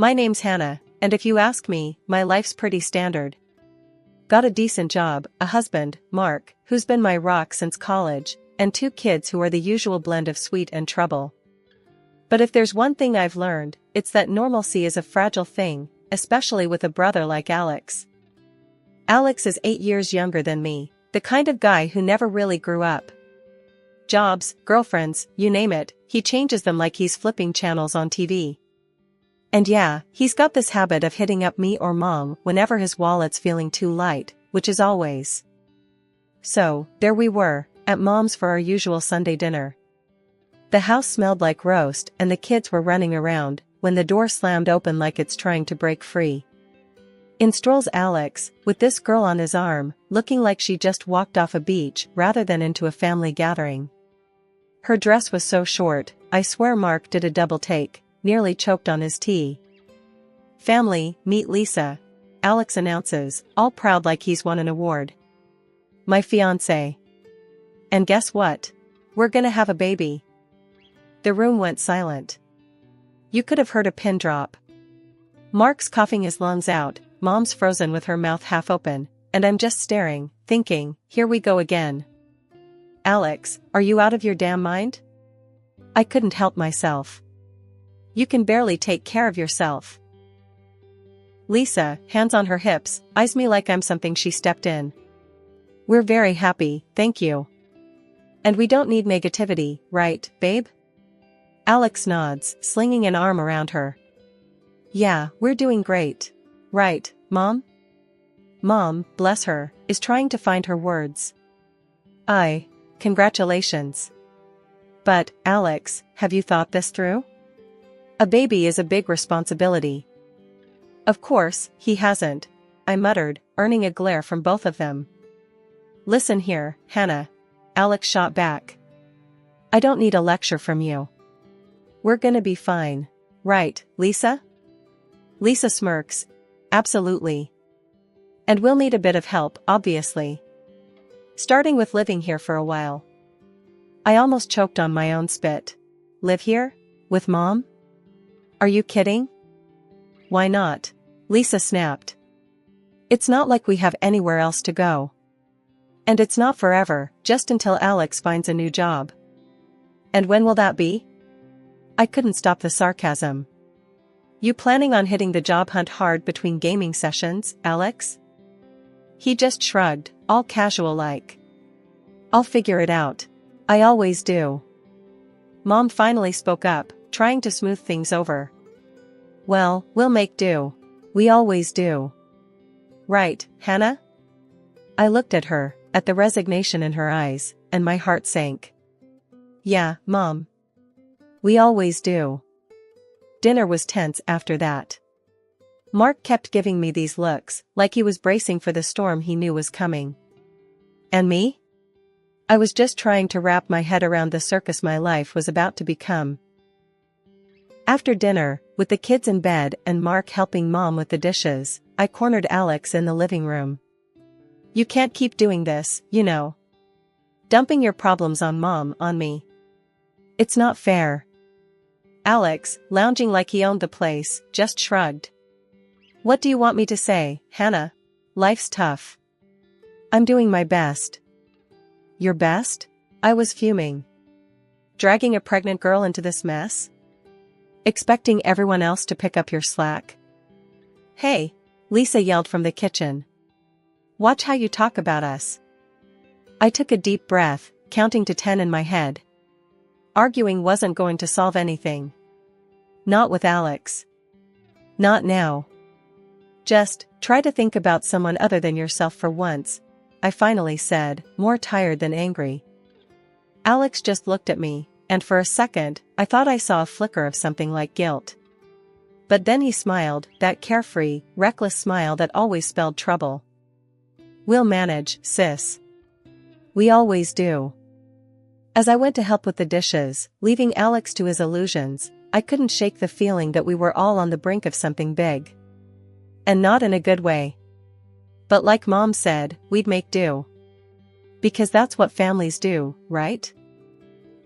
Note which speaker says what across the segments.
Speaker 1: My name's Hannah, and if you ask me, my life's pretty standard. Got a decent job, a husband, Mark, who's been my rock since college, and 2 kids who are the usual blend of sweet and trouble. But if there's one thing I've learned, it's that normalcy is a fragile thing, especially with a brother like Alex. Alex is 8 years younger than me, the kind of guy who never really grew up. Jobs, girlfriends, you name it, he changes them like he's flipping channels on TV. And yeah, he's got this habit of hitting up me or mom whenever his wallet's feeling too light, which is always. So, there we were, at mom's for our usual Sunday dinner. The house smelled like roast and the kids were running around, when the door slammed open like it's trying to break free. In strolls Alex, with this girl on his arm, looking like she just walked off a beach rather than into a family gathering. Her dress was so short, I swear Mark did a double take, nearly choked on his tea. Family, meet Lisa, Alex announces, all proud like he's won an award. My fiancé. And guess what? We're gonna have a baby. The room went silent. You could have heard a pin drop. Mark's coughing his lungs out, mom's frozen with her mouth half open, and I'm just staring, thinking, here we go again. Alex, are you out of your damn mind? I couldn't help myself. You can barely take care of yourself. Lisa, hands on her hips, eyes me like I'm something she stepped in. We're very happy, thank you. And we don't need negativity, right, babe? Alex nods, slinging an arm around her. Yeah, we're doing great. Right, Mom? Mom, bless her, is trying to find her words. Congratulations. But, Alex, have you thought this through? A baby is a big responsibility. Of course, he hasn't, I muttered, earning a glare from both of them. Listen here, Hannah. Alex shot back. I don't need a lecture from you. We're gonna be fine. Right, Lisa? Lisa smirks. Absolutely. And we'll need a bit of help, obviously. Starting with living here for a while. I almost choked on my own spit. Live here? With Mom? Are you kidding? Why not? Lisa snapped. It's not like we have anywhere else to go. And it's not forever, just until Alex finds a new job. And when will that be? I couldn't stop the sarcasm. You planning on hitting the job hunt hard between gaming sessions, Alex? He just shrugged, all casual like. I'll figure it out. I always do. Mom finally spoke up, trying to smooth things over. Well, we'll make do. We always do. Right, Hannah? I looked at her, at the resignation in her eyes, and my heart sank. Yeah, Mom. We always do. Dinner was tense after that. Mark kept giving me these looks, like he was bracing for the storm he knew was coming. And me? I was just trying to wrap my head around the circus my life was about to become. After dinner, with the kids in bed and Mark helping Mom with the dishes, I cornered Alex in the living room. You can't keep doing this, you know. Dumping your problems on Mom on me. It's not fair. Alex, lounging like he owned the place, just shrugged. What do you want me to say, Hannah? Life's tough. I'm doing my best. Your best? I was fuming. Dragging a pregnant girl into this mess? Expecting everyone else to pick up your slack? Hey, Lisa yelled from the kitchen. Watch how you talk about us. I took a deep breath, counting to 10 in my head. Arguing wasn't going to solve anything. Not with Alex. Not now. Just, try to think about someone other than yourself for once, I finally said, more tired than angry. Alex just looked at me, and for a second, I thought I saw a flicker of something like guilt. But then he smiled, that carefree, reckless smile that always spelled trouble. We'll manage, sis. We always do. As I went to help with the dishes, leaving Alex to his illusions, I couldn't shake the feeling that we were all on the brink of something big. And not in a good way. But like Mom said, we'd make do. Because that's what families do, right?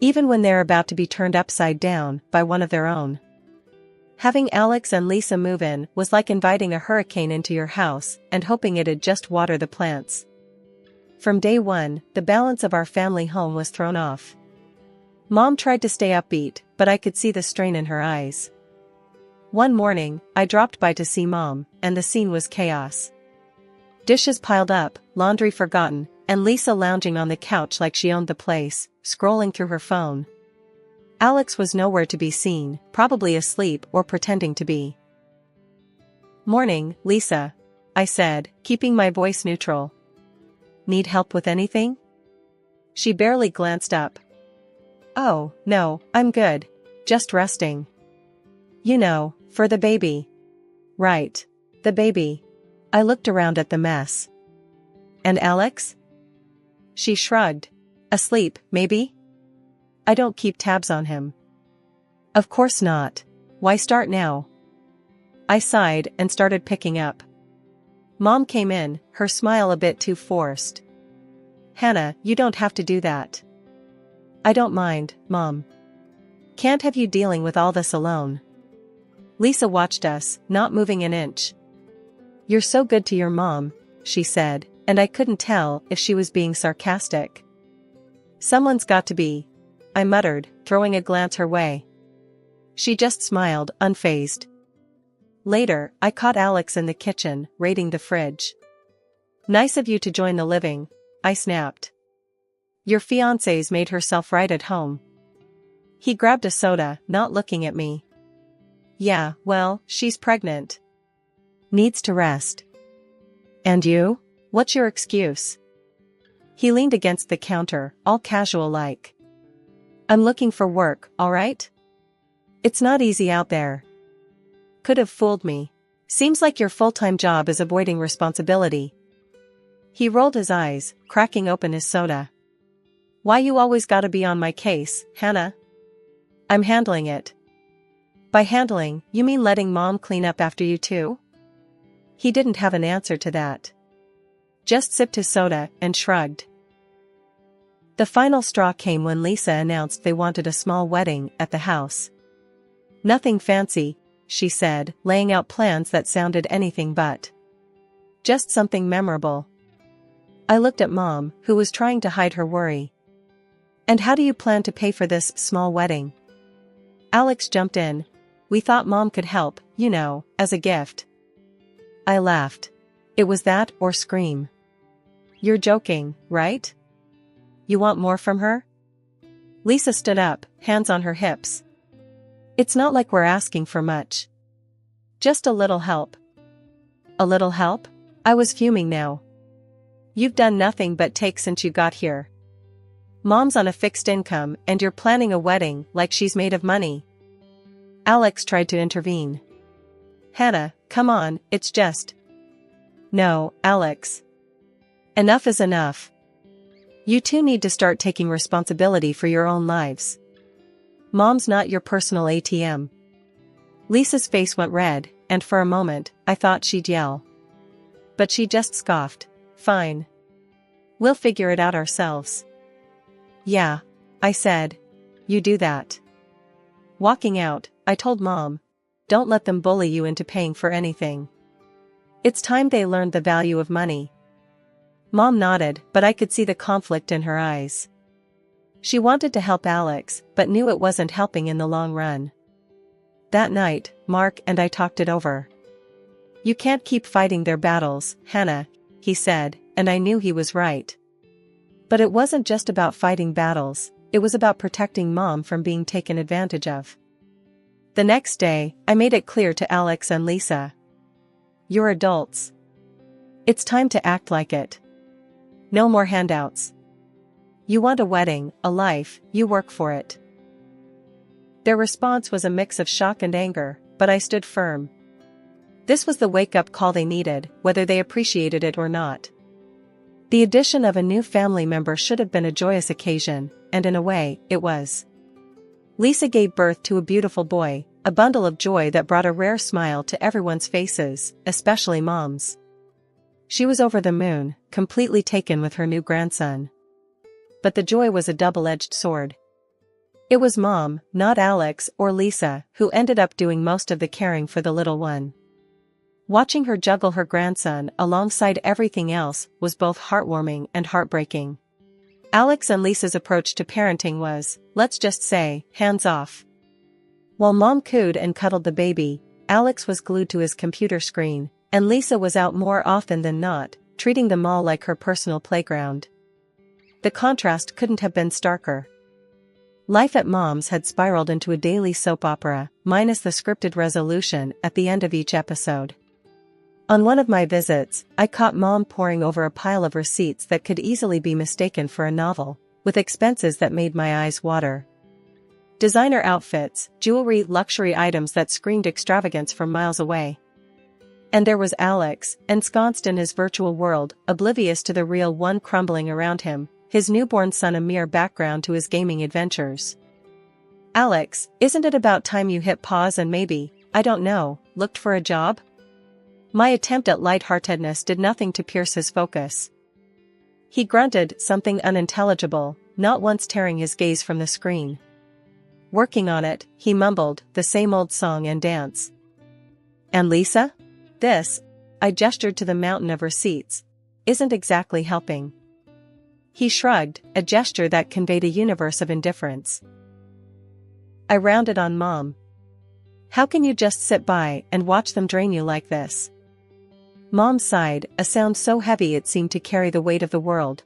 Speaker 1: Even when they're about to be turned upside down by one of their own. Having Alex and Lisa move in was like inviting a hurricane into your house and hoping it'd just water the plants. From day one, the balance of our family home was thrown off. Mom tried to stay upbeat, but I could see the strain in her eyes. One morning, I dropped by to see Mom, and the scene was chaos. Dishes piled up, laundry forgotten, and Lisa lounging on the couch like she owned the place, scrolling through her phone. Alex was nowhere to be seen, probably asleep or pretending to be. "Morning, Lisa," I said, keeping my voice neutral. "Need help with anything?" She barely glanced up. "Oh, no, I'm good. Just resting." "You know, for the baby." "Right. The baby." I looked around at the mess. "And Alex?" She shrugged. "Asleep, maybe?" "I don't keep tabs on him." "Of course not. Why start now?" I sighed and started picking up. Mom came in, her smile a bit too forced. "Hannah, you don't have to do that." "I don't mind, Mom. Can't have you dealing with all this alone." Lisa watched us, not moving an inch. "You're so good to your mom," she said, and I couldn't tell if she was being sarcastic. "Someone's got to be," I muttered, throwing a glance her way. She just smiled, unfazed. Later, I caught Alex in the kitchen, raiding the fridge. "Nice of you to join the living," I snapped. "Your fiancé's made herself right at home." He grabbed a soda, not looking at me. "Yeah, well, she's pregnant. Needs to rest." "And you? What's your excuse?" He leaned against the counter, all casual-like. "I'm looking for work, alright? It's not easy out there." Could have fooled me. "Seems like your full-time job is avoiding responsibility." He rolled his eyes, cracking open his soda. "Why you always gotta be on my case, Hannah?" "I'm handling it." "By handling, you mean letting Mom clean up after you too?" He didn't have an answer to that. Just sipped his soda and shrugged. The final straw came when Lisa announced they wanted a small wedding at the house. "Nothing fancy," she said, laying out plans that sounded anything but. "Just something memorable." I looked at Mom, who was trying to hide her worry. "And how do you plan to pay for this small wedding?" Alex jumped in. "We thought Mom could help, you know, as a gift." I laughed. It was that or scream. "You're joking, right? You want more from her?" Lisa stood up, hands on her hips. "It's not like we're asking for much. Just a little help." "A little help?" I was fuming now. "You've done nothing but take since you got here. Mom's on a fixed income and you're planning a wedding like she's made of money." Alex tried to intervene. "Hannah, come on, it's just..." "No, Alex. Enough is enough. You two need to start taking responsibility for your own lives. Mom's not your personal ATM." Lisa's face went red, and for a moment, I thought she'd yell. But she just scoffed. "Fine. We'll figure it out ourselves." "Yeah," I said. "You do that." Walking out, I told Mom, "Don't let them bully you into paying for anything. It's time they learned the value of money." Mom nodded, but I could see the conflict in her eyes. She wanted to help Alex, but knew it wasn't helping in the long run. That night, Mark and I talked it over. "You can't keep fighting their battles, Hannah," he said, and I knew he was right. But it wasn't just about fighting battles, it was about protecting Mom from being taken advantage of. The next day, I made it clear to Alex and Lisa. "You're adults. It's time to act like it. No more handouts. You want a wedding, a life, you work for it." Their response was a mix of shock and anger, but I stood firm. This was the wake-up call they needed, whether they appreciated it or not. The addition of a new family member should have been a joyous occasion, and in a way, it was. Lisa gave birth to a beautiful boy, a bundle of joy that brought a rare smile to everyone's faces, especially Mom's. She was over the moon, completely taken with her new grandson. But the joy was a double-edged sword. It was Mom, not Alex or Lisa, who ended up doing most of the caring for the little one. Watching her juggle her grandson alongside everything else was both heartwarming and heartbreaking. Alex and Lisa's approach to parenting was, let's just say, hands off. While Mom cooed and cuddled the baby, Alex was glued to his computer screen, and Lisa was out more often than not, treating them all like her personal playground. The contrast couldn't have been starker. Life at Mom's had spiraled into a daily soap opera, minus the scripted resolution at the end of each episode. On one of my visits, I caught Mom poring over a pile of receipts that could easily be mistaken for a novel, with expenses that made my eyes water. Designer outfits, jewelry, luxury items that screamed extravagance from miles away. And there was Alex, ensconced in his virtual world, oblivious to the real one crumbling around him, his newborn son a mere background to his gaming adventures. Alex, isn't it about time you hit pause and maybe, I don't know, looked for a job? My attempt at lightheartedness did nothing to pierce his focus. He grunted something unintelligible, not once tearing his gaze from the screen. Working on it, he mumbled, the same old song and dance. And Lisa? This, I gestured to the mountain of receipts, isn't exactly helping. He shrugged, a gesture that conveyed a universe of indifference. I rounded on Mom. How can you just sit by and watch them drain you like this? Mom sighed, a sound so heavy it seemed to carry the weight of the world.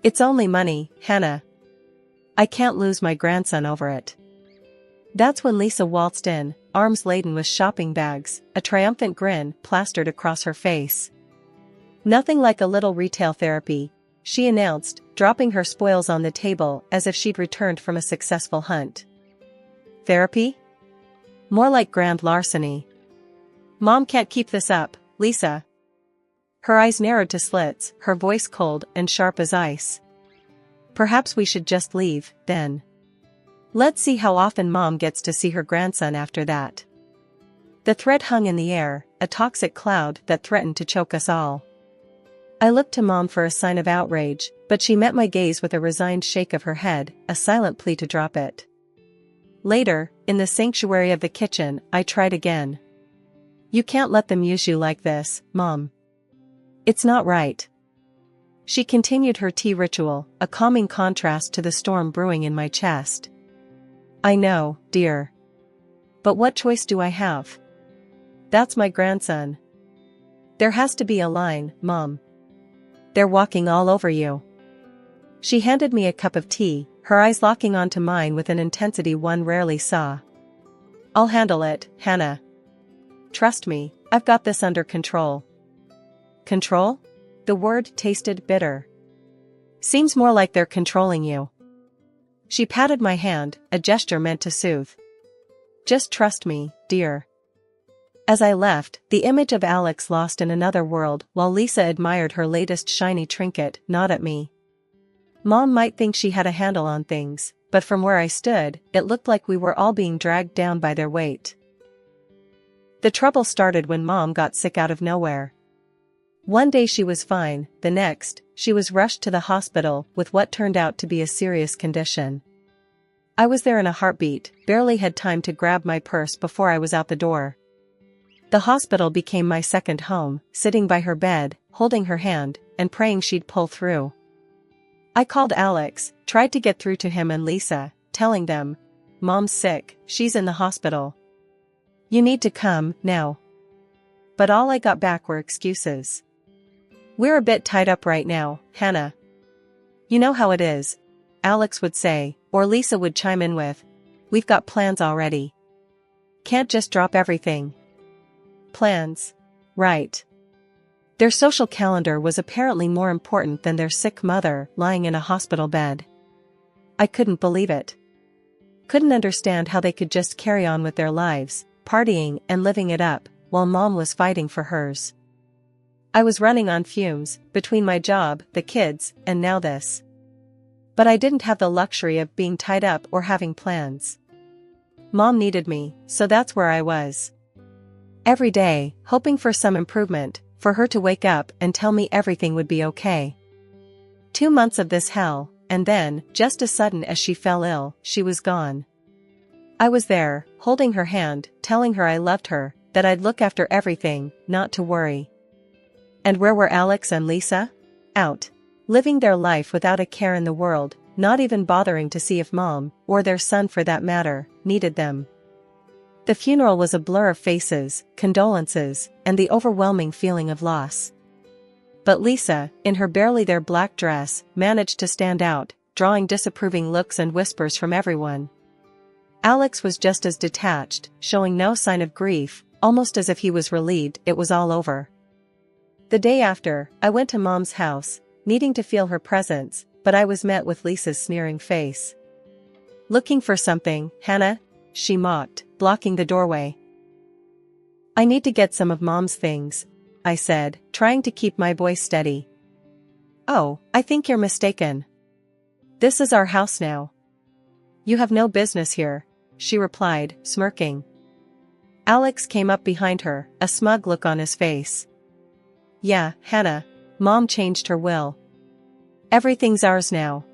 Speaker 1: It's only money, Hannah. I can't lose my grandson over it. That's when Lisa waltzed in, arms laden with shopping bags, a triumphant grin plastered across her face. Nothing like a little retail therapy, she announced, dropping her spoils on the table as if she'd returned from a successful hunt. Therapy? More like grand larceny. Mom can't keep this up, Lisa. Her eyes narrowed to slits, her voice cold and sharp as ice. Perhaps we should just leave, then. Let's see how often Mom gets to see her grandson after that. The threat hung in the air, a toxic cloud that threatened to choke us all. I looked to Mom for a sign of outrage, but she met my gaze with a resigned shake of her head, a silent plea to drop it. Later, in the sanctuary of the kitchen, I tried again. You can't let them use you like this, Mom. It's not right. She continued her tea ritual, a calming contrast to the storm brewing in my chest. I know, dear. But what choice do I have? That's my grandson. There has to be a line, Mom. They're walking all over you. She handed me a cup of tea, her eyes locking onto mine with an intensity one rarely saw. I'll handle it, Hannah. Trust me, I've got this under control. Control? The word tasted bitter. Seems more like they're controlling you. She patted my hand, a gesture meant to soothe. Just trust me, dear. As I left, the image of Alex lost in another world while Lisa admired her latest shiny trinket, not at me. Mom might think she had a handle on things, but from where I stood, it looked like we were all being dragged down by their weight. The trouble started when Mom got sick out of nowhere. One day she was fine, the next, she was rushed to the hospital with what turned out to be a serious condition. I was there in a heartbeat, barely had time to grab my purse before I was out the door. The hospital became my second home, sitting by her bed, holding her hand, and praying she'd pull through. I called Alex, tried to get through to him and Lisa, telling them, Mom's sick, she's in the hospital. You need to come, now. But all I got back were excuses. We're a bit tied up right now, Hannah. You know how it is, Alex would say, or Lisa would chime in with, we've got plans already. Can't just drop everything. Plans. Right. Their social calendar was apparently more important than their sick mother lying in a hospital bed. I couldn't believe it. Couldn't understand how they could just carry on with their lives, partying and living it up, while Mom was fighting for hers. I was running on fumes, between my job, the kids, and now this. But I didn't have the luxury of being tied up or having plans. Mom needed me, so that's where I was. Every day, hoping for some improvement, for her to wake up and tell me everything would be okay. 2 months of this hell, and then, just as sudden as she fell ill, she was gone. I was there, holding her hand, telling her I loved her, that I'd look after everything, not to worry. And where were Alex and Lisa? Out. Living their life without a care in the world, not even bothering to see if Mom, or their son for that matter, needed them. The funeral was a blur of faces, condolences, and the overwhelming feeling of loss. But Lisa, in her barely there black dress, managed to stand out, drawing disapproving looks and whispers from everyone. Alex was just as detached, showing no sign of grief, almost as if he was relieved it was all over. The day after, I went to Mom's house, needing to feel her presence, but I was met with Lisa's sneering face. "Looking for something, Hannah?" she mocked, blocking the doorway. "I need to get some of Mom's things," I said, trying to keep my voice steady. "Oh, I think you're mistaken. This is our house now." "You have no business here," she replied, smirking. Alex came up behind her, a smug look on his face. "Yeah, Hannah, Mom changed her will. Everything's ours now.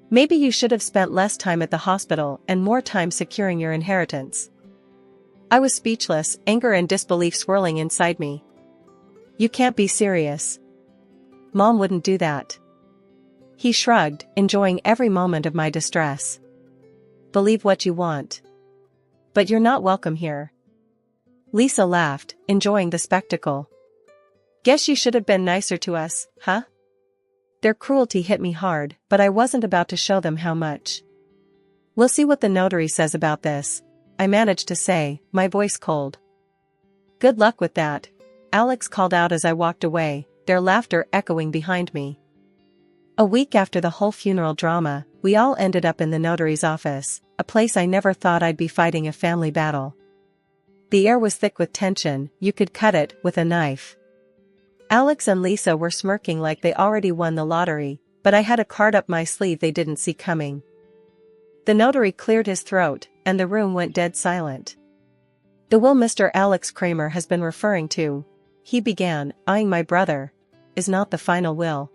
Speaker 1: Maybe you should have spent less time at the hospital and more time securing your inheritance." I was speechless, anger and disbelief swirling inside me. "You can't be serious. Mom wouldn't do that." He shrugged, enjoying every moment of my distress. "Believe what you want. But you're not welcome here." Lisa laughed, enjoying the spectacle. "Guess you should have been nicer to us, huh?" Their cruelty hit me hard, but I wasn't about to show them how much. "We'll see what the notary says about this," I managed to say, my voice cold. "Good luck with that," Alex called out as I walked away, their laughter echoing behind me. A week after the whole funeral drama, we all ended up in the notary's office, a place I never thought I'd be fighting a family battle. The air was thick with tension, you could cut it with a knife. Alex and Lisa were smirking like they already won the lottery, but I had a card up my sleeve they didn't see coming. The notary cleared his throat, and the room went dead silent. "The will Mr. Alex Kramer has been referring to," he began, eyeing my brother, "is not the final will.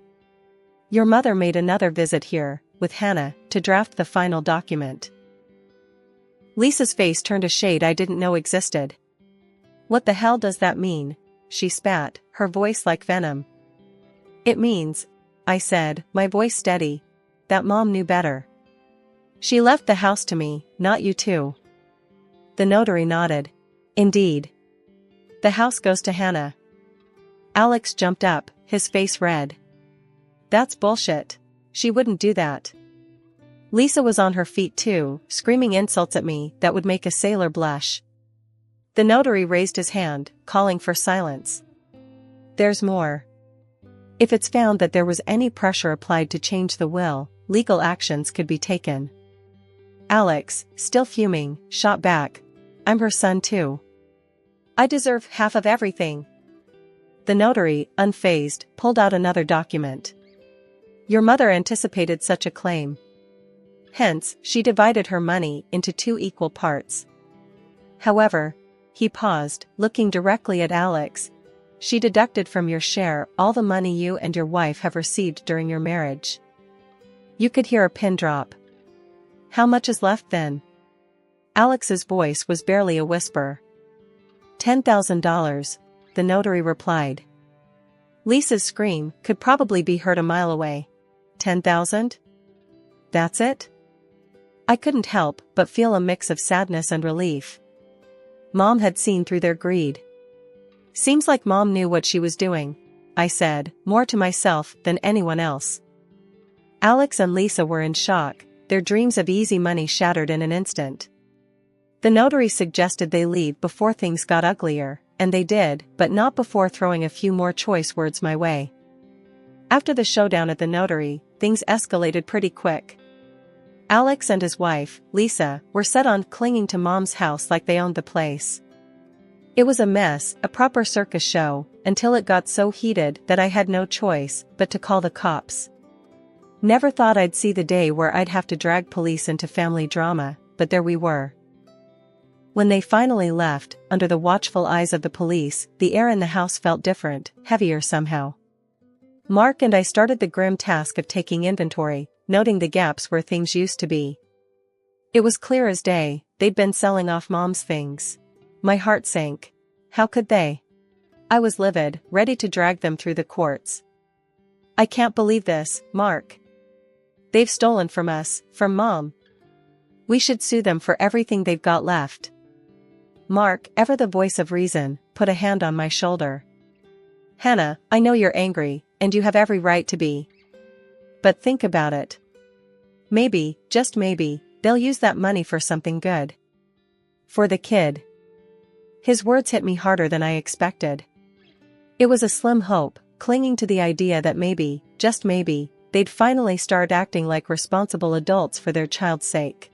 Speaker 1: Your mother made another visit here, with Hannah, to draft the final document." Lisa's face turned a shade I didn't know existed. "What the hell does that mean?" she spat, her voice like venom. "It means," I said, my voice steady, "that Mom knew better. She left the house to me, not you two." The notary nodded. "Indeed. The house goes to Hannah." Alex jumped up, his face red. "That's bullshit. She wouldn't do that." Lisa was on her feet too, screaming insults at me that would make a sailor blush. The notary raised his hand, calling for silence. "There's more. If it's found that there was any pressure applied to change the will, legal actions could be taken." Alex, still fuming, shot back, "I'm her son too. I deserve half of everything." The notary, unfazed, pulled out another document. "Your mother anticipated such a claim. Hence, she divided her money into 2 equal parts. However," he paused, looking directly at Alex, "she deducted from your share all the money you and your wife have received during your marriage." You could hear a pin drop. "How much is left then?" Alex's voice was barely a whisper. $10,000, the notary replied. Lisa's scream could probably be heard a mile away. 10,000? That's it? I couldn't help but feel a mix of sadness and relief. Mom had seen through their greed. "Seems like Mom knew what she was doing," I said, more to myself than anyone else. Alex and Lisa were in shock, their dreams of easy money shattered in an instant. The notary suggested they leave before things got uglier, and they did, but not before throwing a few more choice words my way. After the showdown at the notary, things escalated pretty quick. Alex and his wife, Lisa, were set on clinging to Mom's house like they owned the place. It was a mess, a proper circus show, until it got so heated that I had no choice but to call the cops. Never thought I'd see the day where I'd have to drag police into family drama, but there we were. When they finally left, under the watchful eyes of the police, the air in the house felt different, heavier somehow. Mark and I started the grim task of taking inventory, noting the gaps where things used to be. It was clear as day, they'd been selling off Mom's things. My heart sank. How could they? I was livid, ready to drag them through the courts. I can't believe this, Mark. They've stolen from us, from Mom. We should sue them for everything they've got left. Mark, ever the voice of reason, put a hand on my shoulder. Hannah, I know you're angry, and you have every right to be. But think about it. Maybe, just maybe, they'll use that money for something good. For the kid. His words hit me harder than I expected. It was a slim hope, clinging to the idea that maybe, just maybe, they'd finally start acting like responsible adults for their child's sake.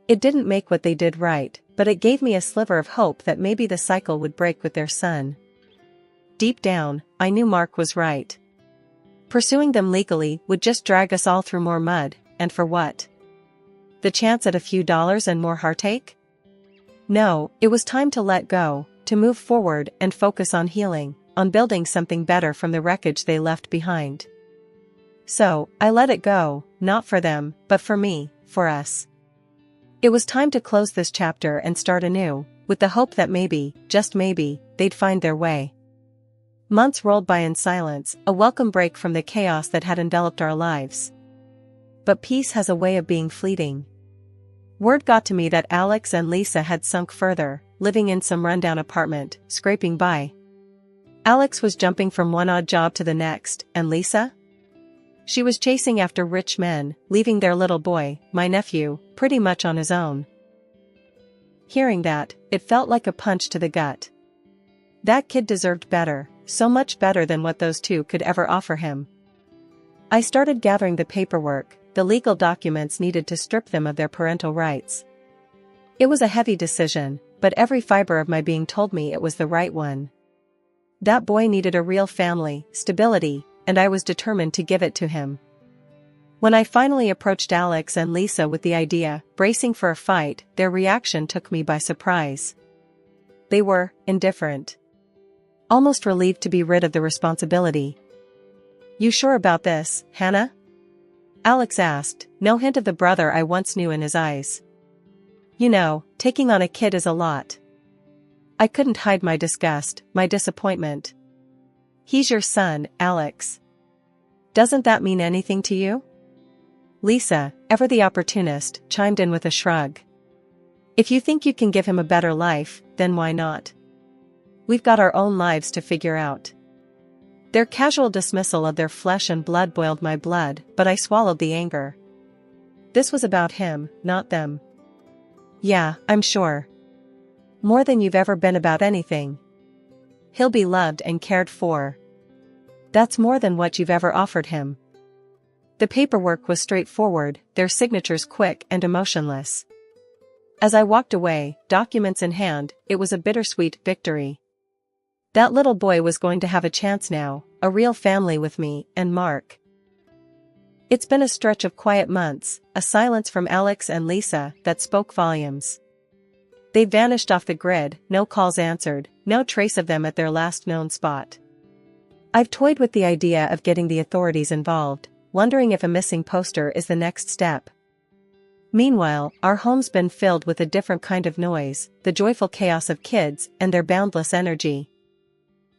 Speaker 1: It didn't make what they did right, but it gave me a sliver of hope that maybe the cycle would break with their son. Deep down, I knew Mark was right. Pursuing them legally would just drag us all through more mud, and for what? The chance at a few dollars and more heartache? No, it was time to let go, to move forward and focus on healing, on building something better from the wreckage they left behind. So, I let it go, not for them, but for me, for us. It was time to close this chapter and start anew, with the hope that maybe, just maybe, they'd find their way. Months rolled by in silence, a welcome break from the chaos that had enveloped our lives. But peace has a way of being fleeting. Word got to me that Alex and Lisa had sunk further, living in some rundown apartment, scraping by. Alex was jumping from one odd job to the next, and Lisa? She was chasing after rich men, leaving their little boy, my nephew, pretty much on his own. Hearing that, it felt like a punch to the gut. That kid deserved better, so much better than what those two could ever offer him. I started gathering the paperwork, the legal documents needed to strip them of their parental rights. It was a heavy decision, but every fiber of my being told me it was the right one. That boy needed a real family, stability, and I was determined to give it to him. When I finally approached Alex and Lisa with the idea, bracing for a fight, their reaction took me by surprise. They were indifferent. Almost relieved to be rid of the responsibility. "You sure about this, Hannah?" Alex asked, no hint of the brother I once knew in his eyes. "You know, taking on a kid is a lot." I couldn't hide my disgust, my disappointment. "He's your son, Alex. Doesn't that mean anything to you?" Lisa, ever the opportunist, chimed in with a shrug. "If you think you can give him a better life, then why not? We've got our own lives to figure out." Their casual dismissal of their flesh and blood boiled my blood, but I swallowed the anger. This was about him, not them. "Yeah, I'm sure. More than you've ever been about anything. He'll be loved and cared for. That's more than what you've ever offered him." The paperwork was straightforward, their signatures quick and emotionless. As I walked away, documents in hand, it was a bittersweet victory. That little boy was going to have a chance now, a real family with me and Mark. It's been a stretch of quiet months, a silence from Alex and Lisa that spoke volumes. They vanished off the grid, no calls answered, no trace of them at their last known spot. I've toyed with the idea of getting the authorities involved, wondering if a missing poster is the next step. Meanwhile, our home's been filled with a different kind of noise, the joyful chaos of kids and their boundless energy.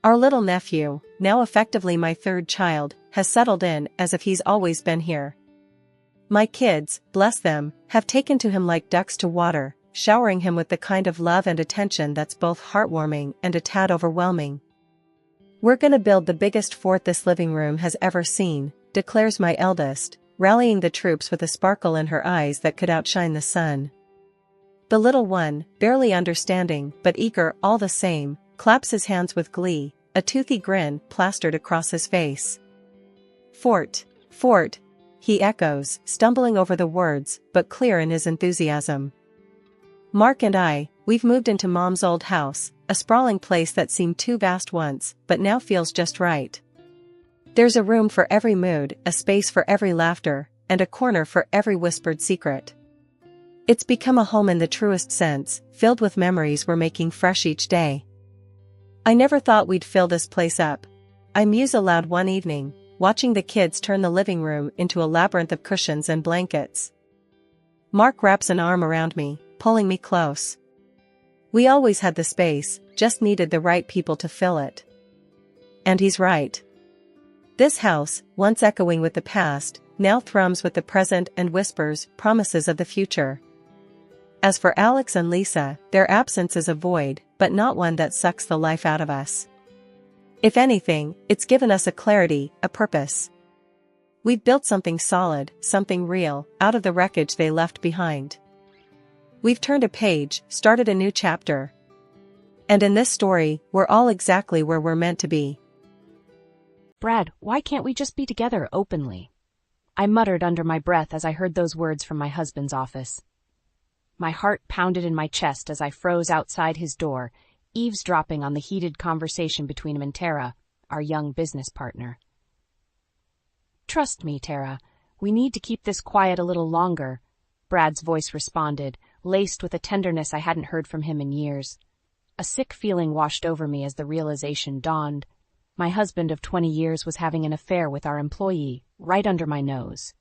Speaker 1: Our little nephew, now effectively my third child, has settled in as if he's always been here. My kids, bless them, have taken to him like ducks to water, showering him with the kind of love and attention that's both heartwarming and a tad overwhelming. "We're gonna build the biggest fort this living room has ever seen," declares my eldest, rallying the troops with a sparkle in her eyes that could outshine the sun. The little one, barely understanding but eager all the same, claps his hands with glee, a toothy grin plastered across his face. "Fort, fort," he echoes, stumbling over the words, but clear in his enthusiasm. Mark and we've moved into Mom's old house, a sprawling place that seemed too vast once, but now feels just right. There's a room for every mood, a space for every laughter, and a corner for every whispered secret. It's become a home in the truest sense, filled with memories we're making fresh each day. "I never thought we'd fill this place up," I muse aloud one evening, watching the kids turn the living room into a labyrinth of cushions and blankets. Mark wraps an arm around me, pulling me close. We always had the space, just needed the right people to fill it. And he's right. This house, once echoing with the past, now thrums with the present and whispers promises of the future. As for Alex and Lisa, their absence is a void, but not one that sucks the life out of us. If anything, it's given us a clarity, a purpose. We've built something solid, something real, out of the wreckage they left behind. We've turned a page, started a new chapter. And in this story, we're all exactly where we're meant to be.
Speaker 2: Brad, why can't we just be together openly? I muttered under my breath as I heard those words from my husband's office. My heart pounded in my chest as I froze outside his door, eavesdropping on the heated conversation between him and Tara, our young business partner. Trust me, Tara, we need to keep this quiet a little longer, Brad's voice responded, laced with a tenderness I hadn't heard from him in years. A sick feeling washed over me as the realization dawned. My husband of 20 years was having an affair with our employee, right under my nose.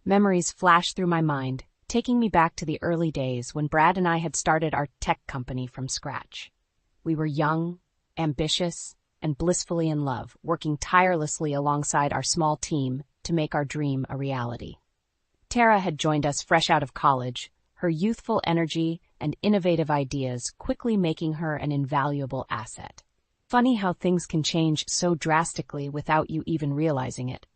Speaker 2: Memories flashed through my mind, taking me back to the early days when Brad and I had started our tech company from scratch. We were young, ambitious, and blissfully in love, working tirelessly alongside our small team to make our dream a reality. Tara had joined us fresh out of college, her youthful energy and innovative ideas quickly making her an invaluable asset. Funny how things can change so drastically without you even realizing it.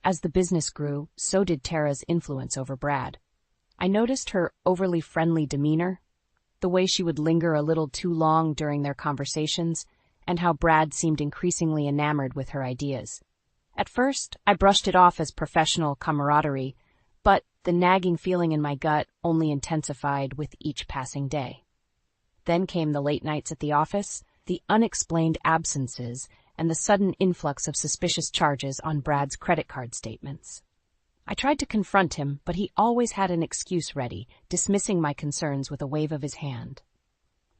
Speaker 2: As the business grew, so did Tara's influence over Brad. I noticed her overly friendly demeanor, the way she would linger a little too long during their conversations, and how Brad seemed increasingly enamored with her ideas. At first, I brushed it off as professional camaraderie, but the nagging feeling in my gut only intensified with each passing day. Then came the late nights at the office, the unexplained absences, and the sudden influx of suspicious charges on Brad's credit card statements. I tried to confront him, but he always had an excuse ready, dismissing my concerns with a wave of his hand.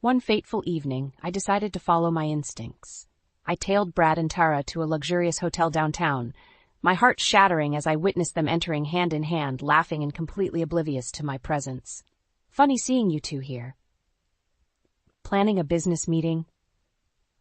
Speaker 2: One fateful evening, I decided to follow my instincts. I tailed Brad and Tara to a luxurious hotel downtown, my heart shattering as I witnessed them entering hand in hand, laughing and completely oblivious to my presence. Funny seeing you two here. Planning a business meeting?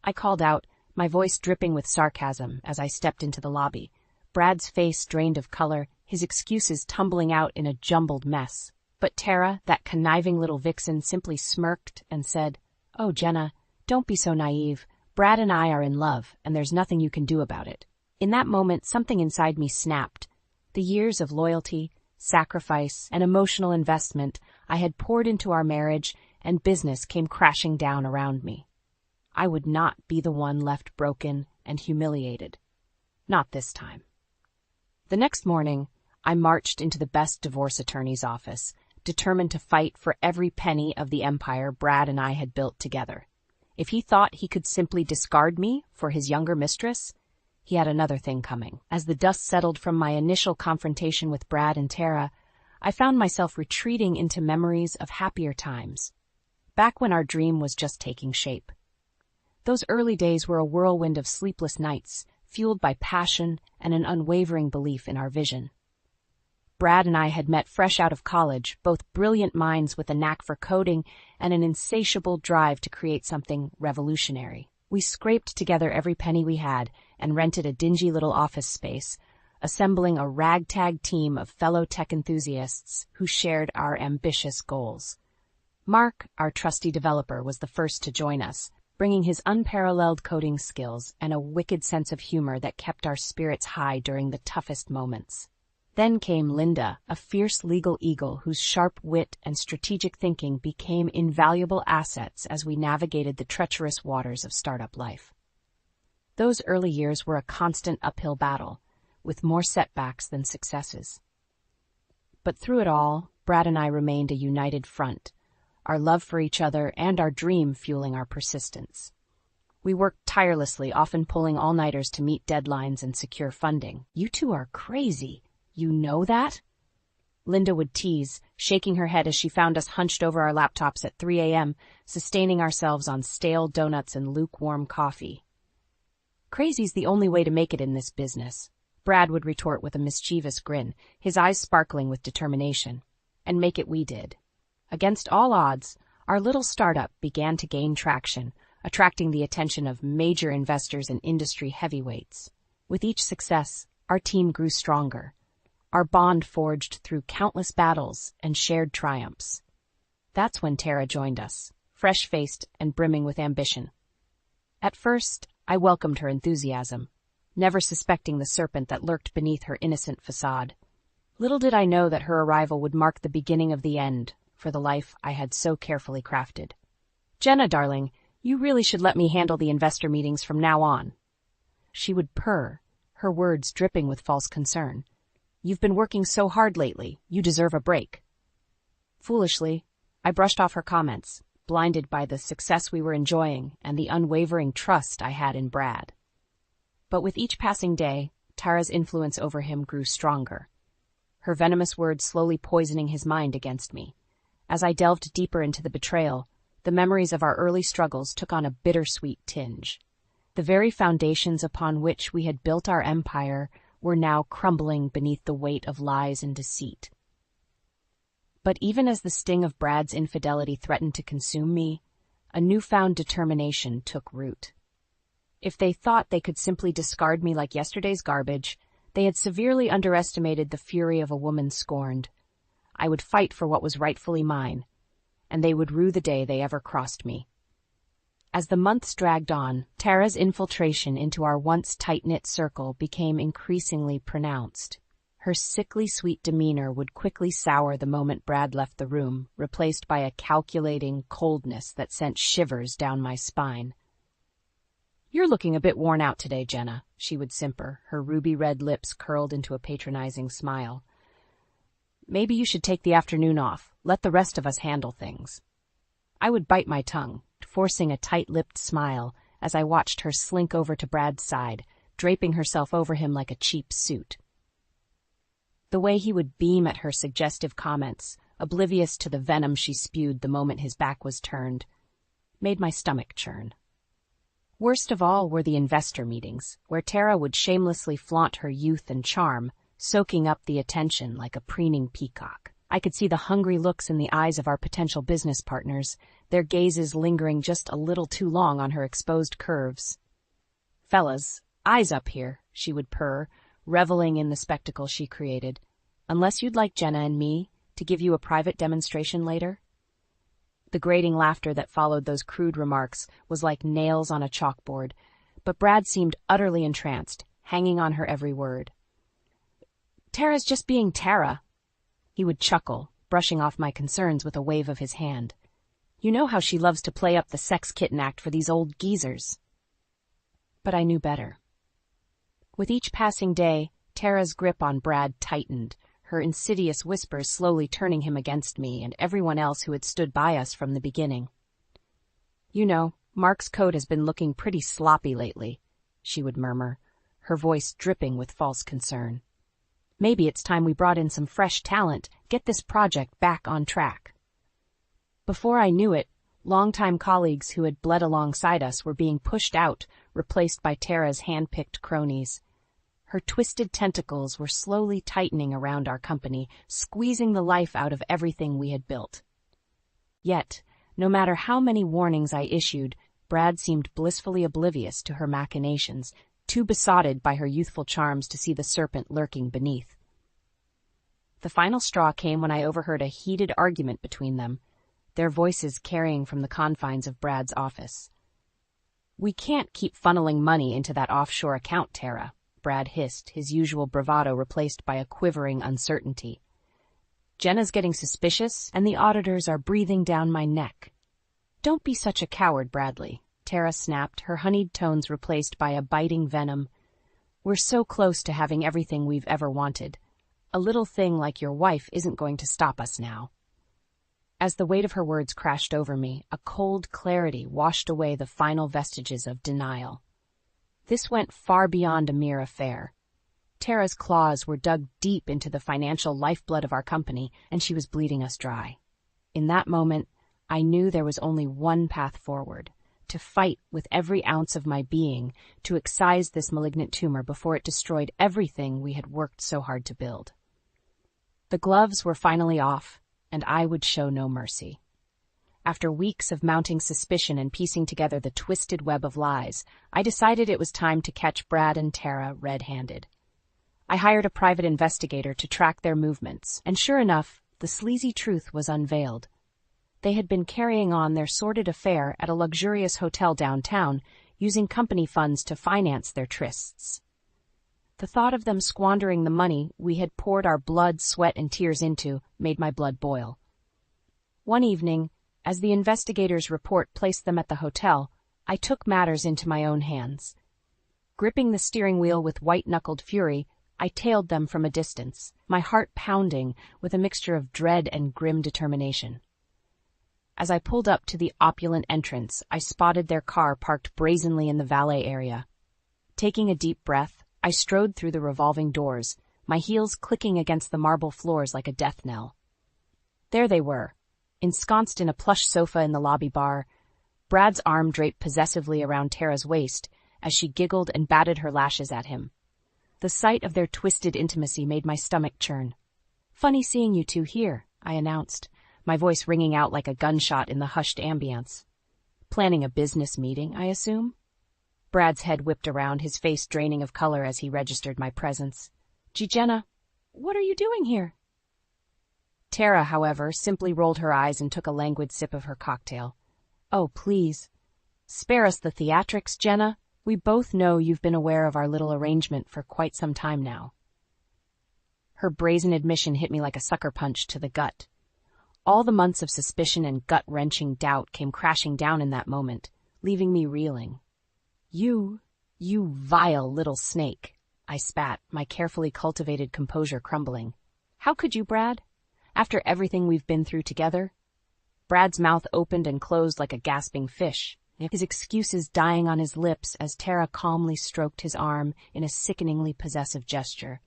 Speaker 2: I called out, my voice dripping with sarcasm as I stepped into the lobby, Brad's face drained of color, his excuses tumbling out in a jumbled mess. But Tara, that conniving little vixen, simply smirked and said, "Oh, Jenna, don't be so naive. Brad and I are in love, and there's nothing you can do about it." In that moment, something inside me snapped. The years of loyalty, sacrifice, and emotional investment I had poured into our marriage and business came crashing down around me. I would not be the one left broken and humiliated. Not this time. The next morning, I marched into the best divorce attorney's office, determined to fight for every penny of the empire Brad and I had built together. If he thought he could simply discard me for his younger mistress, he had another thing coming. As the dust settled from my initial confrontation with Brad and Tara, I found myself retreating into memories of happier times, back when our dream was just taking shape. Those early days were a whirlwind of sleepless nights, fueled by passion and an unwavering belief in our vision. Brad and I had met fresh out of college, both brilliant minds with a knack for coding and an insatiable drive to create something revolutionary. We scraped together every penny we had and rented a dingy little office space, assembling a ragtag team of fellow tech enthusiasts who shared our ambitious goals. Mark, our trusty developer, was the first to join us, bringing his unparalleled coding skills and a wicked sense of humor that kept our spirits high during the toughest moments. Then came Linda, a fierce legal eagle whose sharp wit and strategic thinking became invaluable assets as we navigated the treacherous waters of startup life. Those early years were a constant uphill battle, with more setbacks than successes. But through it all, Brad and I remained a united front, our love for each other and our dream fueling our persistence. We worked tirelessly, often pulling all-nighters to meet deadlines and secure funding. "You two are crazy. You know that?" Linda would tease, shaking her head as she found us hunched over our laptops at 3 a.m., sustaining ourselves on stale donuts and lukewarm coffee. "Crazy's the only way to make it in this business," Brad would retort with a mischievous grin, his eyes sparkling with determination. And make it we did. Against all odds, our little startup began to gain traction, attracting the attention of major investors and industry heavyweights. With each success, our team grew stronger, our bond forged through countless battles and shared triumphs. That's when Tara joined us, fresh-faced and brimming with ambition. At first, I welcomed her enthusiasm, never suspecting the serpent that lurked beneath her innocent facade. Little did I know that her arrival would mark the beginning of the end for the life I had so carefully crafted. "Jenna, darling, you really should let me handle the investor meetings from now on." She would purr, her words dripping with false concern. "You've been working so hard lately, you deserve a break." Foolishly, I brushed off her comments, blinded by the success we were enjoying and the unwavering trust I had in Brad. But with each passing day, Tara's influence over him grew stronger, her venomous words slowly poisoning his mind against me. As I delved deeper into the betrayal, the memories of our early struggles took on a bittersweet tinge. The very foundations upon which we had built our empire were now crumbling beneath the weight of lies and deceit. But even as the sting of Brad's infidelity threatened to consume me, a newfound determination took root. If they thought they could simply discard me like yesterday's garbage, they had severely underestimated the fury of a woman scorned. I would fight for what was rightfully mine, and they would rue the day they ever crossed me. As the months dragged on, Tara's infiltration into our once tight-knit circle became increasingly pronounced. Her sickly sweet demeanor would quickly sour the moment Brad left the room, replaced by a calculating coldness that sent shivers down my spine. "You're looking a bit worn out today, Jenna," she would simper, her ruby-red lips curled into a patronizing smile. "Maybe you should take the afternoon off. Let the rest of us handle things." I would bite my tongue, forcing a tight-lipped smile as I watched her slink over to Brad's side, draping herself over him like a cheap suit. The way he would beam at her suggestive comments, oblivious to the venom she spewed the moment his back was turned, made my stomach churn. Worst of all were the investor meetings, where Tara would shamelessly flaunt her youth and charm, soaking up the attention like a preening peacock. I could see the hungry looks in the eyes of our potential business partners, their gazes lingering just a little too long on her exposed curves. "Fellas, eyes up here," she would purr, reveling in the spectacle she created. "Unless you'd like Jenna and me to give you a private demonstration later?" The grating laughter that followed those crude remarks was like nails on a chalkboard, but Brad seemed utterly entranced, hanging on her every word. "Tara's just being Tara," he would chuckle, brushing off my concerns with a wave of his hand. "You know how she loves to play up the sex kitten act for these old geezers." But I knew better. With each passing day, Tara's grip on Brad tightened, her insidious whispers slowly turning him against me and everyone else who had stood by us from the beginning. "You know, Mark's code has been looking pretty sloppy lately," she would murmur, her voice dripping with false concern. "Maybe it's time we brought in some fresh talent, get this project back on track." Before I knew it, longtime colleagues who had bled alongside us were being pushed out, replaced by Tara's hand-picked cronies. Her twisted tentacles were slowly tightening around our company, squeezing the life out of everything we had built. Yet, no matter how many warnings I issued, Brad seemed blissfully oblivious to her machinations, too besotted by her youthful charms to see the serpent lurking beneath. The final straw came when I overheard a heated argument between them, their voices carrying from the confines of Brad's office. "We can't keep funneling money into that offshore account, Tara," Brad hissed, his usual bravado replaced by a quivering uncertainty. "Jenna's getting suspicious, and the auditors are breathing down my neck." "Don't be such a coward, Bradley," Tara snapped, her honeyed tones replaced by a biting venom. "We're so close to having everything we've ever wanted. A little thing like your wife isn't going to stop us now." As the weight of her words crashed over me, a cold clarity washed away the final vestiges of denial. This went far beyond a mere affair. Tara's claws were dug deep into the financial lifeblood of our company, and she was bleeding us dry. In that moment, I knew there was only one path forward, to fight with every ounce of my being to excise this malignant tumor before it destroyed everything we had worked so hard to build. The gloves were finally off, and I would show no mercy. After weeks of mounting suspicion and piecing together the twisted web of lies, I decided it was time to catch Brad and Tara red-handed. I hired a private investigator to track their movements, and sure enough, the sleazy truth was unveiled. They had been carrying on their sordid affair at a luxurious hotel downtown, using company funds to finance their trysts. The thought of them squandering the money we had poured our blood, sweat, and tears into made my blood boil. One evening, as the investigators' report placed them at the hotel, I took matters into my own hands. Gripping the steering wheel with white-knuckled fury, I tailed them from a distance, my heart pounding with a mixture of dread and grim determination. As I pulled up to the opulent entrance, I spotted their car parked brazenly in the valet area. Taking a deep breath, I strode through the revolving doors, my heels clicking against the marble floors like a death knell. There they were, ensconced in a plush sofa in the lobby bar, Brad's arm draped possessively around Tara's waist as she giggled and batted her lashes at him. The sight of their twisted intimacy made my stomach churn. "Funny seeing you two here," I announced, my voice ringing out like a gunshot in the hushed ambience. "Planning a business meeting, I assume?" Brad's head whipped around, his face draining of color as he registered my presence. "Gee, Jenna, what are you doing here?" Tara, however, simply rolled her eyes and took a languid sip of her cocktail. "Oh, please. Spare us the theatrics, Jenna. We both know you've been aware of our little arrangement for quite some time now." Her brazen admission hit me like a sucker punch to the gut. All the months of suspicion and gut-wrenching doubt came crashing down in that moment, leaving me reeling. You vile little snake," I spat, my carefully cultivated composure crumbling. "How could you, Brad? After everything we've been through together?" Brad's mouth opened and closed like a gasping fish, his excuses dying on his lips as Tara calmly stroked his arm in a sickeningly possessive gesture.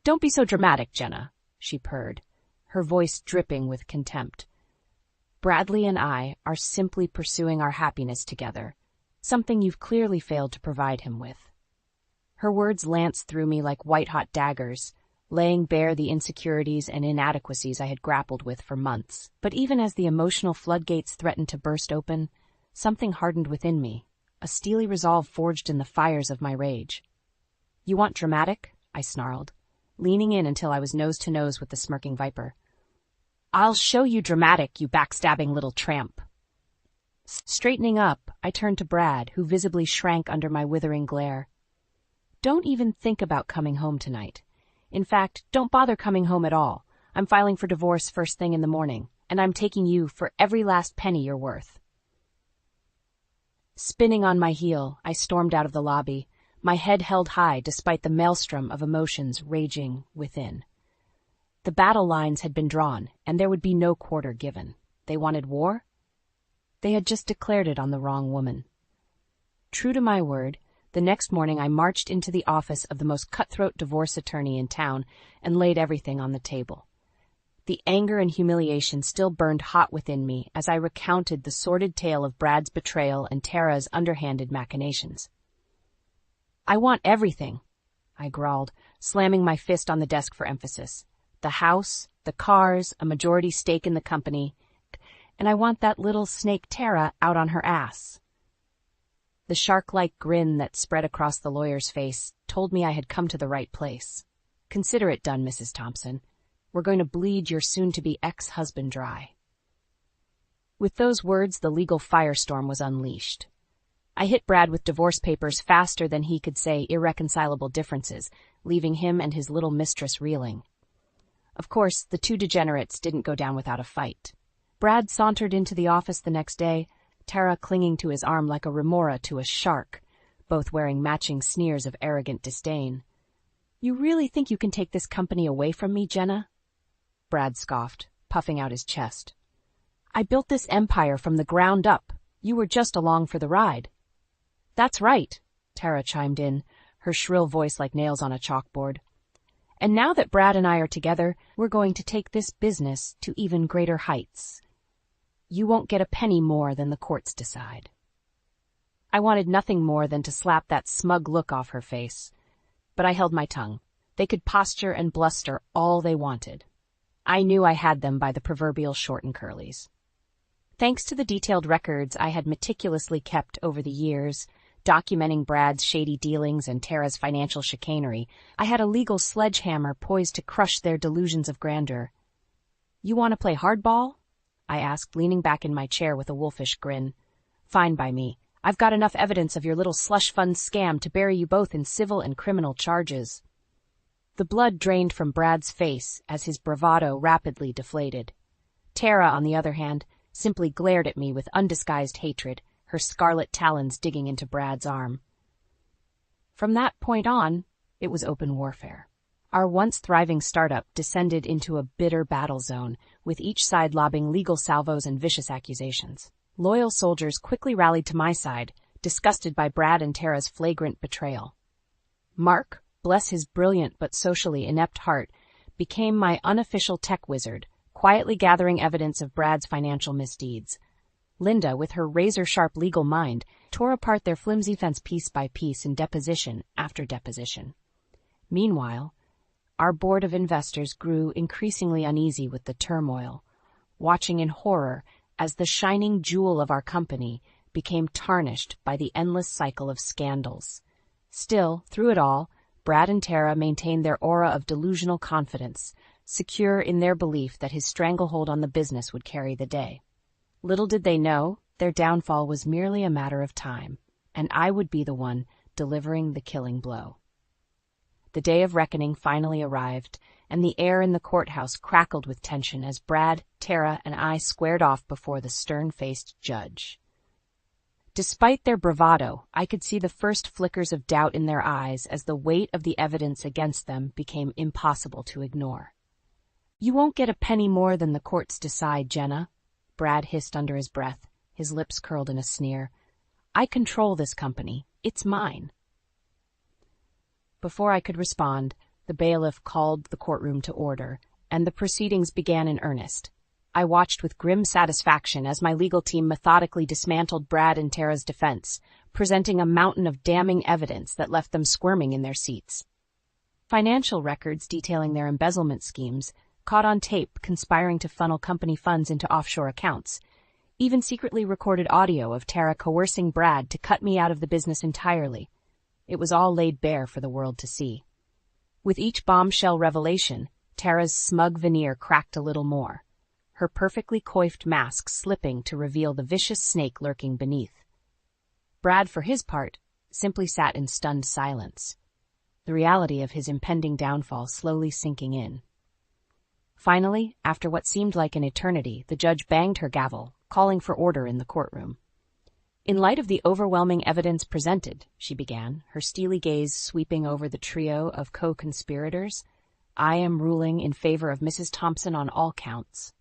Speaker 2: "Don't be so dramatic, Jenna," she purred, her voice dripping with contempt. "Bradley and I are simply pursuing our happiness together, something you've clearly failed to provide him with." Her words lanced through me like white-hot daggers, laying bare the insecurities and inadequacies I had grappled with for months. But even as the emotional floodgates threatened to burst open, something hardened within me, a steely resolve forged in the fires of my rage. "You want dramatic?" I snarled, leaning in until I was nose to nose with the smirking viper. "I'll show you dramatic, you backstabbing little tramp." Straightening up, I turned to Brad, who visibly shrank under my withering glare. "Don't even think about coming home tonight. In fact, don't bother coming home at all. I'm filing for divorce first thing in the morning, and I'm taking you for every last penny you're worth." Spinning on my heel, I stormed out of the lobby, my head held high despite the maelstrom of emotions raging within. The battle lines had been drawn, and there would be no quarter given. They wanted war? They had just declared it on the wrong woman. True to my word, the next morning I marched into the office of the most cutthroat divorce attorney in town and laid everything on the table. The anger and humiliation still burned hot within me as I recounted the sordid tale of Brad's betrayal and Tara's underhanded machinations. "I want everything," I growled, slamming my fist on the desk for emphasis. "The house, the cars, a majority stake in the company, and I want that little snake Tara out on her ass." The shark-like grin that spread across the lawyer's face told me I had come to the right place. "Consider it done, Mrs. Thompson. We're going to bleed your soon-to-be ex-husband dry." With those words, the legal firestorm was unleashed. I hit Brad with divorce papers faster than he could say irreconcilable differences, leaving him and his little mistress reeling. Of course, the two degenerates didn't go down without a fight. Brad sauntered into the office the next day, Tara clinging to his arm like a remora to a shark, both wearing matching sneers of arrogant disdain. "You really think you can take this company away from me, Jenna?" Brad scoffed, puffing out his chest. "I built this empire from the ground up. You were just along for the ride." "That's right," Tara chimed in, her shrill voice like nails on a chalkboard. "And now that Brad and I are together, we're going to take this business to even greater heights. You won't get a penny more than the courts decide." I wanted nothing more than to slap that smug look off her face. But I held my tongue. They could posture and bluster all they wanted. I knew I had them by the proverbial short and curlies. Thanks to the detailed records I had meticulously kept over the years, documenting Brad's shady dealings and Tara's financial chicanery, I had a legal sledgehammer poised to crush their delusions of grandeur. "You want to play hardball?" I asked, leaning back in my chair with a wolfish grin. "Fine by me. I've got enough evidence of your little slush fund scam to bury you both in civil and criminal charges." The blood drained from Brad's face as his bravado rapidly deflated. Tara, on the other hand, simply glared at me with undisguised hatred, her scarlet talons digging into Brad's arm. From that point on, it was open warfare. Our once thriving startup descended into a bitter battle zone, with each side lobbing legal salvos and vicious accusations. Loyal soldiers quickly rallied to my side, disgusted by Brad and Tara's flagrant betrayal. Mark, bless his brilliant but socially inept heart, became my unofficial tech wizard, quietly gathering evidence of Brad's financial misdeeds. Linda, with her razor-sharp legal mind, tore apart their flimsy fence piece by piece in deposition after deposition. Meanwhile, our board of investors grew increasingly uneasy with the turmoil, watching in horror as the shining jewel of our company became tarnished by the endless cycle of scandals. Still, through it all, Brad and Tara maintained their aura of delusional confidence, secure in their belief that his stranglehold on the business would carry the day. Little did they know, their downfall was merely a matter of time, and I would be the one delivering the killing blow. The day of reckoning finally arrived, and the air in the courthouse crackled with tension as Brad, Tara, and I squared off before the stern-faced judge. Despite their bravado, I could see the first flickers of doubt in their eyes as the weight of the evidence against them became impossible to ignore. "You won't get a penny more than the courts decide, Jenna," Brad hissed under his breath, his lips curled in a sneer. "I control this company. It's mine." Before I could respond, the bailiff called the courtroom to order, and the proceedings began in earnest. I watched with grim satisfaction as my legal team methodically dismantled Brad and Tara's defense, presenting a mountain of damning evidence that left them squirming in their seats. Financial records detailing their embezzlement schemes, caught on tape conspiring to funnel company funds into offshore accounts, even secretly recorded audio of Tara coercing Brad to cut me out of the business entirely. It was all laid bare for the world to see. With each bombshell revelation, Tara's smug veneer cracked a little more, her perfectly coiffed mask slipping to reveal the vicious snake lurking beneath. Brad, for his part, simply sat in stunned silence, the reality of his impending downfall slowly sinking in. Finally, after what seemed like an eternity, the judge banged her gavel, calling for order in the courtroom. "In light of the overwhelming evidence presented," she began, her steely gaze sweeping over the trio of co-conspirators, "I am ruling in favor of Mrs. Thompson on all counts."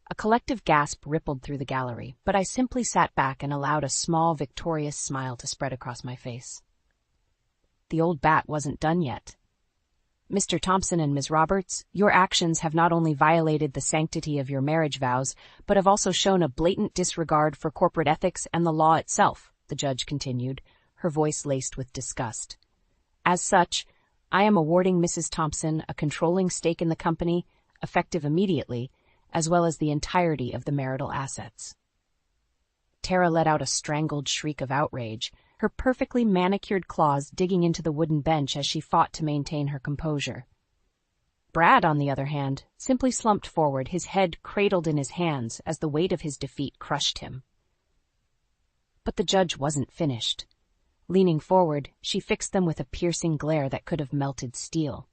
Speaker 2: A collective gasp rippled through the gallery, but I simply sat back and allowed a small, victorious smile to spread across my face. The old bat wasn't done yet. "Mr. Thompson and Ms. Roberts, your actions have not only violated the sanctity of your marriage vows, but have also shown a blatant disregard for corporate ethics and the law itself," the judge continued, her voice laced with disgust. "As such, I am awarding Mrs. Thompson a controlling stake in the company, effective immediately, as well as the entirety of the marital assets." Tara let out a strangled shriek of outrage, her perfectly manicured claws digging into the wooden bench as she fought to maintain her composure. Brad, on the other hand, simply slumped forward, his head cradled in his hands as the weight of his defeat crushed him. But the judge wasn't finished. Leaning forward, she fixed them with a piercing glare that could have melted steel.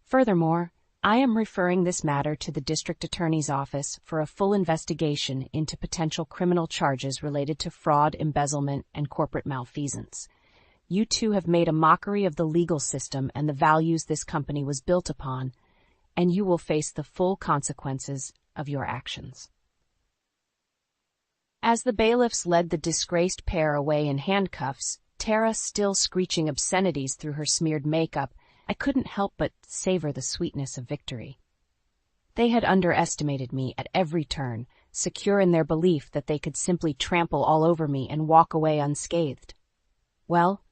Speaker 2: "Furthermore, I am referring this matter to the district attorney's office for a full investigation into potential criminal charges related to fraud, embezzlement, and corporate malfeasance. You two have made a mockery of the legal system and the values this company was built upon, and you will face the full consequences of your actions." As the bailiffs led the disgraced pair away in handcuffs, Tara still screeching obscenities through her smeared makeup, I couldn't help but savor the sweetness of victory. They had underestimated me at every turn, secure in their belief that they could simply trample all over me and walk away unscathed. Well,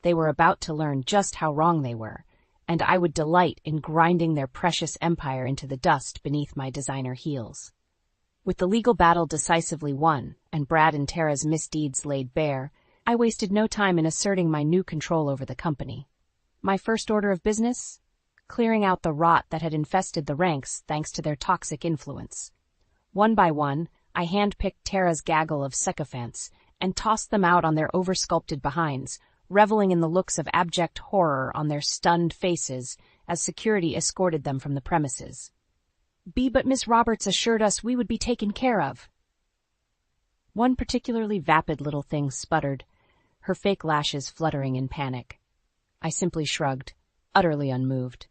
Speaker 2: they were about to learn just how wrong they were, and I would delight in grinding their precious empire into the dust beneath my designer heels. With the legal battle decisively won, and Brad and Tara's misdeeds laid bare, I wasted no time in asserting my new control over the company. My first order of business? Clearing out the rot that had infested the ranks thanks to their toxic influence. One by one, I handpicked Tara's gaggle of sycophants and tossed them out on their oversculpted behinds, reveling in the looks of abject horror on their stunned faces as security escorted them from the premises. But Miss Roberts assured us we would be taken care of. One particularly vapid little thing sputtered, her fake lashes fluttering in panic. I simply shrugged, utterly unmoved.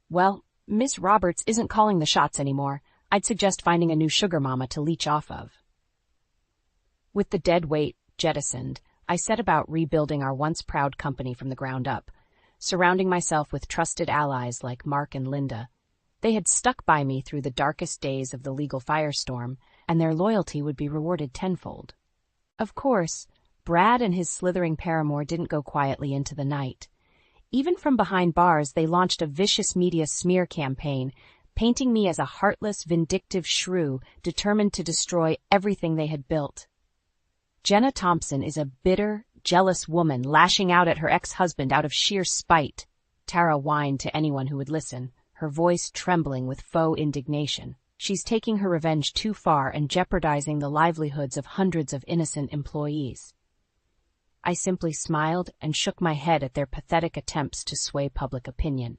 Speaker 2: Well, Miss Roberts isn't calling the shots anymore. I'd suggest finding a new sugar mama to leech off of. With the dead weight jettisoned, I set about rebuilding our once proud company from the ground up, surrounding myself with trusted allies like Mark and Linda. They had stuck by me through the darkest days of the legal firestorm, and their loyalty would be rewarded tenfold. Of course, Brad and his slithering paramour didn't go quietly into the night. Even from behind bars, they launched a vicious media smear campaign, painting me as a heartless, vindictive shrew determined to destroy everything they had built. Jenna Thompson is a bitter, jealous woman lashing out at her ex-husband out of sheer spite, Tara whined to anyone who would listen, her voice trembling with faux indignation. She's taking her revenge too far and jeopardizing the livelihoods of hundreds of innocent employees. I simply smiled and shook my head at their pathetic attempts to sway public opinion.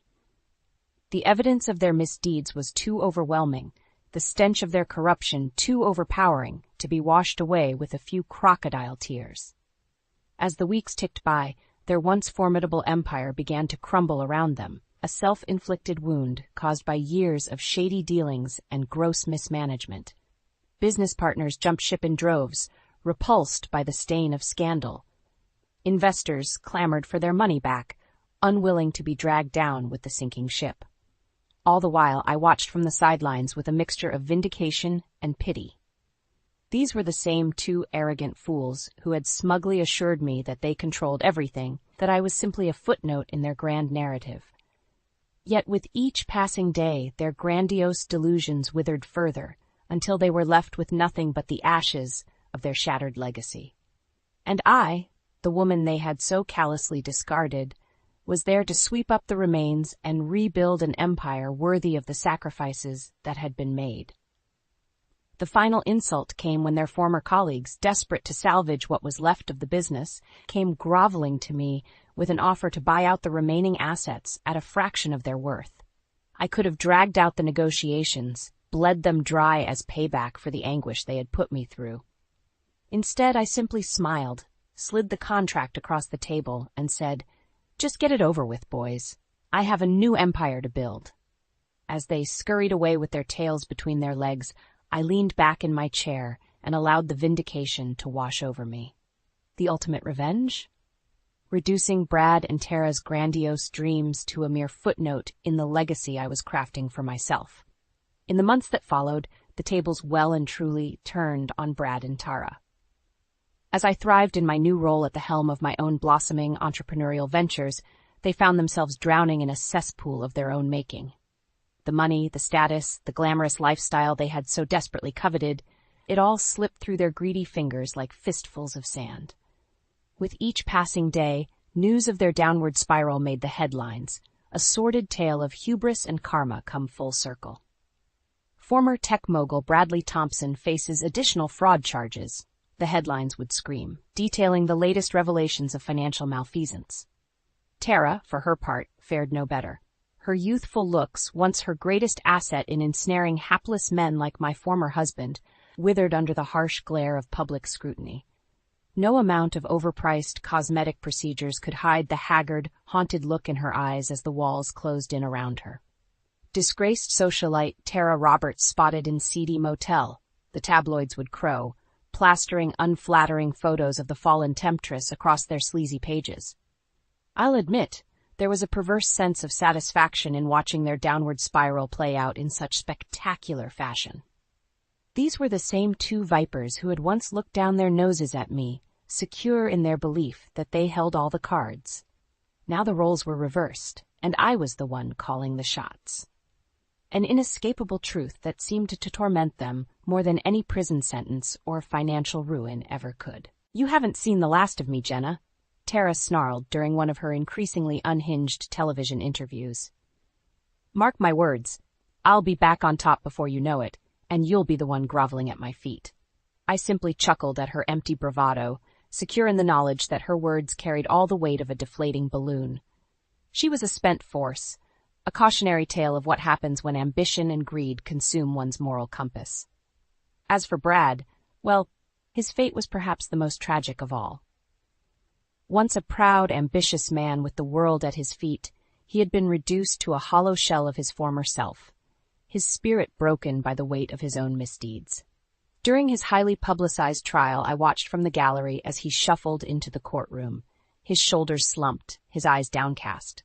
Speaker 2: The evidence of their misdeeds was too overwhelming, the stench of their corruption too overpowering to be washed away with a few crocodile tears. As the weeks ticked by, their once formidable empire began to crumble around them, a self-inflicted wound caused by years of shady dealings and gross mismanagement. Business partners jumped ship in droves, repulsed by the stain of scandal. Investors clamored for their money back, unwilling to be dragged down with the sinking ship. All the while, I watched from the sidelines with a mixture of vindication and pity. These were the same two arrogant fools who had smugly assured me that they controlled everything, that I was simply a footnote in their grand narrative. Yet with each passing day, their grandiose delusions withered further, until they were left with nothing but the ashes of their shattered legacy. And I, the woman they had so callously discarded, was there to sweep up the remains and rebuild an empire worthy of the sacrifices that had been made. The final insult came when their former colleagues, desperate to salvage what was left of the business, came groveling to me with an offer to buy out the remaining assets at a fraction of their worth. I could have dragged out the negotiations, bled them dry as payback for the anguish they had put me through. Instead, I simply smiled, slid the contract across the table, and said, "Just get it over with, boys. I have a new empire to build." As they scurried away with their tails between their legs, I leaned back in my chair and allowed the vindication to wash over me. The ultimate revenge? Reducing Brad and Tara's grandiose dreams to a mere footnote in the legacy I was crafting for myself. In the months that followed, the tables well and truly turned on Brad and Tara. As I thrived in my new role at the helm of my own blossoming entrepreneurial ventures, they found themselves drowning in a cesspool of their own making. The money, the status, the glamorous lifestyle they had so desperately coveted, it all slipped through their greedy fingers like fistfuls of sand. With each passing day, news of their downward spiral made the headlines, a sordid tale of hubris and karma come full circle. Former tech mogul Bradley Thompson faces additional fraud charges, the headlines would scream, detailing the latest revelations of financial malfeasance. Tara, for her part, fared no better. Her youthful looks, once her greatest asset in ensnaring hapless men like my former husband, withered under the harsh glare of public scrutiny. No amount of overpriced cosmetic procedures could hide the haggard, haunted look in her eyes as the walls closed in around her. Disgraced socialite Tara Roberts spotted in seedy motel, the tabloids would crow, plastering unflattering photos of the fallen temptress across their sleazy pages. I'll admit, there was a perverse sense of satisfaction in watching their downward spiral play out in such spectacular fashion. These were the same two vipers who had once looked down their noses at me, secure in their belief that they held all the cards. Now the roles were reversed, and I was the one calling the shots. An inescapable truth that seemed to torment them more than any prison sentence or financial ruin ever could. "You haven't seen the last of me, Jenna," Tara snarled during one of her increasingly unhinged television interviews. "Mark my words, I'll be back on top before you know it, and you'll be the one groveling at my feet." I simply chuckled at her empty bravado, secure in the knowledge that her words carried all the weight of a deflating balloon. She was a spent force, a cautionary tale of what happens when ambition and greed consume one's moral compass. As for Brad, well, his fate was perhaps the most tragic of all. Once a proud, ambitious man with the world at his feet, he had been reduced to a hollow shell of his former self, his spirit broken by the weight of his own misdeeds. During his highly publicized trial, I watched from the gallery as he shuffled into the courtroom, his shoulders slumped, his eyes downcast.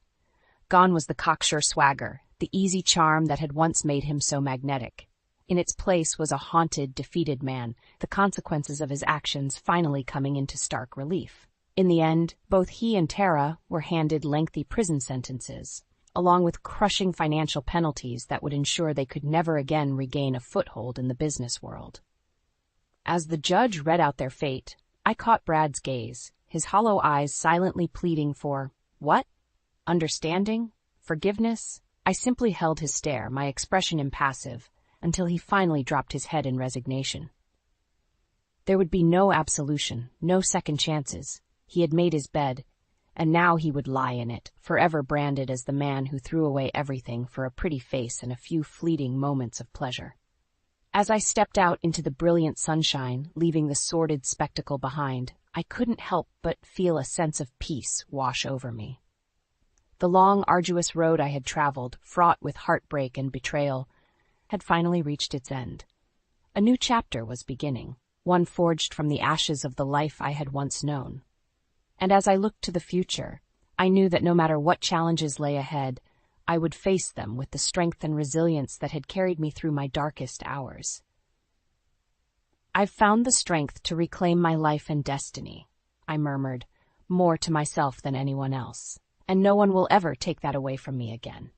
Speaker 2: Gone was the cocksure swagger, the easy charm that had once made him so magnetic. In its place was a haunted, defeated man, the consequences of his actions finally coming into stark relief. In the end, both he and Tara were handed lengthy prison sentences, along with crushing financial penalties that would ensure they could never again regain a foothold in the business world. As the judge read out their fate, I caught Brad's gaze, his hollow eyes silently pleading for, what? Understanding? Forgiveness? I simply held his stare, my expression impassive, until he finally dropped his head in resignation. There would be no absolution, no second chances. He had made his bed, and now he would lie in it, forever branded as the man who threw away everything for a pretty face and a few fleeting moments of pleasure. As I stepped out into the brilliant sunshine, leaving the sordid spectacle behind, I couldn't help but feel a sense of peace wash over me. The long, arduous road I had traveled, fraught with heartbreak and betrayal, had finally reached its end. A new chapter was beginning, one forged from the ashes of the life I had once known. And as I looked to the future, I knew that no matter what challenges lay ahead, I would face them with the strength and resilience that had carried me through my darkest hours. "I've found the strength to reclaim my life and destiny," I murmured, more to myself than anyone else, "and no one will ever take that away from me again."